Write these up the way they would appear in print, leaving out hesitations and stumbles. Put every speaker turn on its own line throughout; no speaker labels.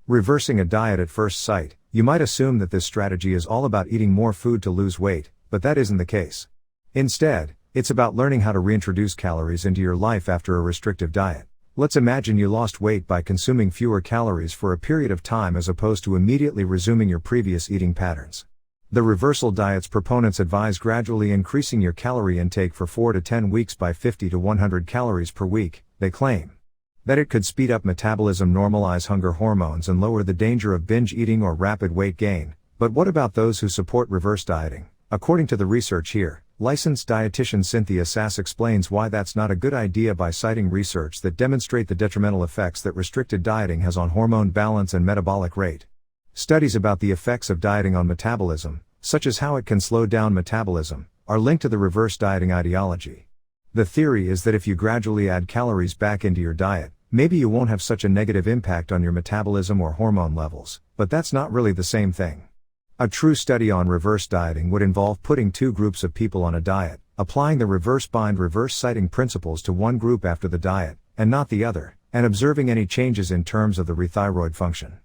Reversing a diet at first sight, you might assume that this strategy is all about eating more food to lose weight, but that isn't the case. Instead, it's about learning how to reintroduce calories into your life after a restrictive diet. Let's imagine you lost weight by consuming fewer calories for a period of time as opposed to immediately resuming your previous eating patterns. The reversal diet's proponents advise gradually increasing your calorie intake for 4 to 10 weeks by 50 to 100 calories per week. They claim that it could speed up metabolism, normalize hunger hormones, and lower the danger of binge eating or rapid weight gain. But what about those who support reverse dieting? According to the research here, licensed dietitian Cynthia Sass explains why that's not a good idea by citing research that demonstrate the detrimental effects that restricted dieting has on hormone balance and metabolic rate. Studies about the effects of dieting on metabolism, such as how it can slow down metabolism, are linked to the reverse dieting ideology. The theory is that if you gradually add calories back into your diet, maybe you won't have such a negative impact on your metabolism or hormone levels, but that's not really the same thing. A true study on reverse dieting would involve putting two groups of people on a diet, applying the reverse bind reverse sighting principles to one group after the diet, and not the other, and observing any changes in terms of the rethyroid function.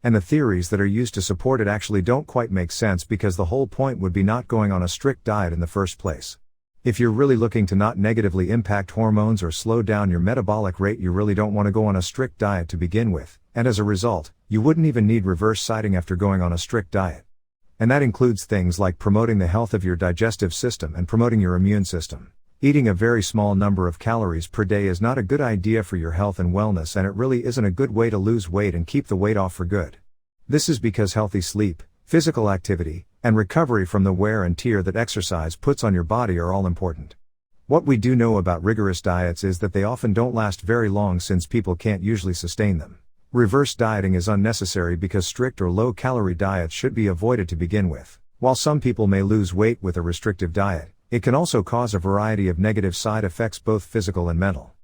And the theories that are used to support it actually don't quite make sense because the whole point would be not going on a strict diet in the first place. If you're really looking to not negatively impact hormones or slow down your metabolic rate, you really don't want to go on a strict diet to begin with, and as a result, you wouldn't even need reverse sighting after going on a strict diet. And that includes things like promoting the health of your digestive system and promoting your immune system. Eating a very small number of calories per day is not a good idea for your health and wellness, and it really isn't a good way to lose weight and keep the weight off for good. This is because healthy sleep, physical activity, and recovery from the wear and tear that exercise puts on your body are all important. What we do know about rigorous diets is that they often don't last very long since people can't usually sustain them. Reverse dieting is unnecessary because strict or low-calorie diets should be avoided to begin with. While some people may lose weight with a restrictive diet, it can also cause a variety of negative side effects, both physical and mental.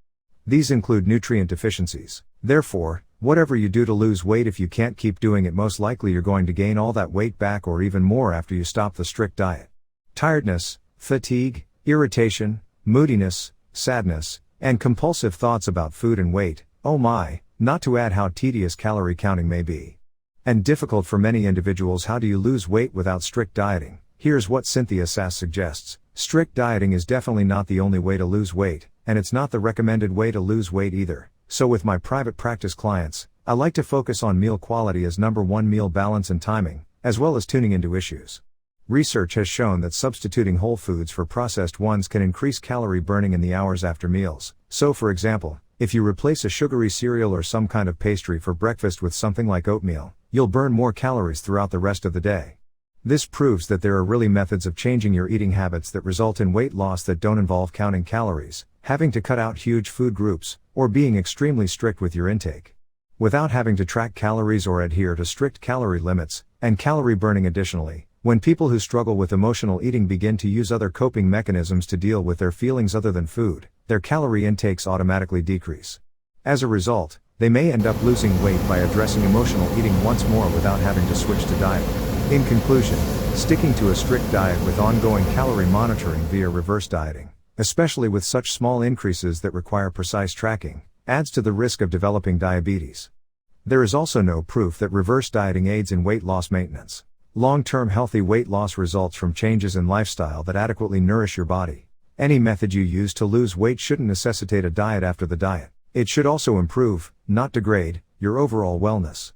These include nutrient deficiencies. Therefore, whatever you do to lose weight, if you can't keep doing it, most likely you're going to gain all that weight back or even more after you stop the strict diet. Tiredness, fatigue, irritation, moodiness, sadness, and compulsive thoughts about food and weight, oh my, not to add how tedious calorie counting may be. And difficult for many individuals. How do you lose weight without strict dieting? Here's what Cynthia Sass suggests. Strict dieting is definitely not the only way to lose weight, and it's not the recommended way to lose weight either. So with my private practice clients, I like to focus on meal quality as number one, meal balance and timing, as well as tuning into issues. Research has shown that substituting whole foods for processed ones can increase calorie burning in the hours after meals. So for example, if you replace a sugary cereal or some kind of pastry for breakfast with something like oatmeal, you'll burn more calories throughout the rest of the day. This proves that there are really methods of changing your eating habits that result in weight loss that don't involve counting calories, having to cut out huge food groups, or being extremely strict with your intake. Without having to track calories or adhere to strict calorie limits, and calorie burning. Additionally, when people who struggle with emotional eating begin to use other coping mechanisms to deal with their feelings other than food, their calorie intakes automatically decrease. As a result, they may end up losing weight by addressing emotional eating once more without having to switch to diet. In conclusion, sticking to a strict diet with ongoing calorie monitoring via reverse dieting, especially with such small increases that require precise tracking, adds to the risk of developing diabetes. There is also no proof that reverse dieting aids in weight loss maintenance. Long-term healthy weight loss results from changes in lifestyle that adequately nourish your body. Any method you use to lose weight shouldn't necessitate a diet after the diet. It should also improve, not degrade, your overall wellness.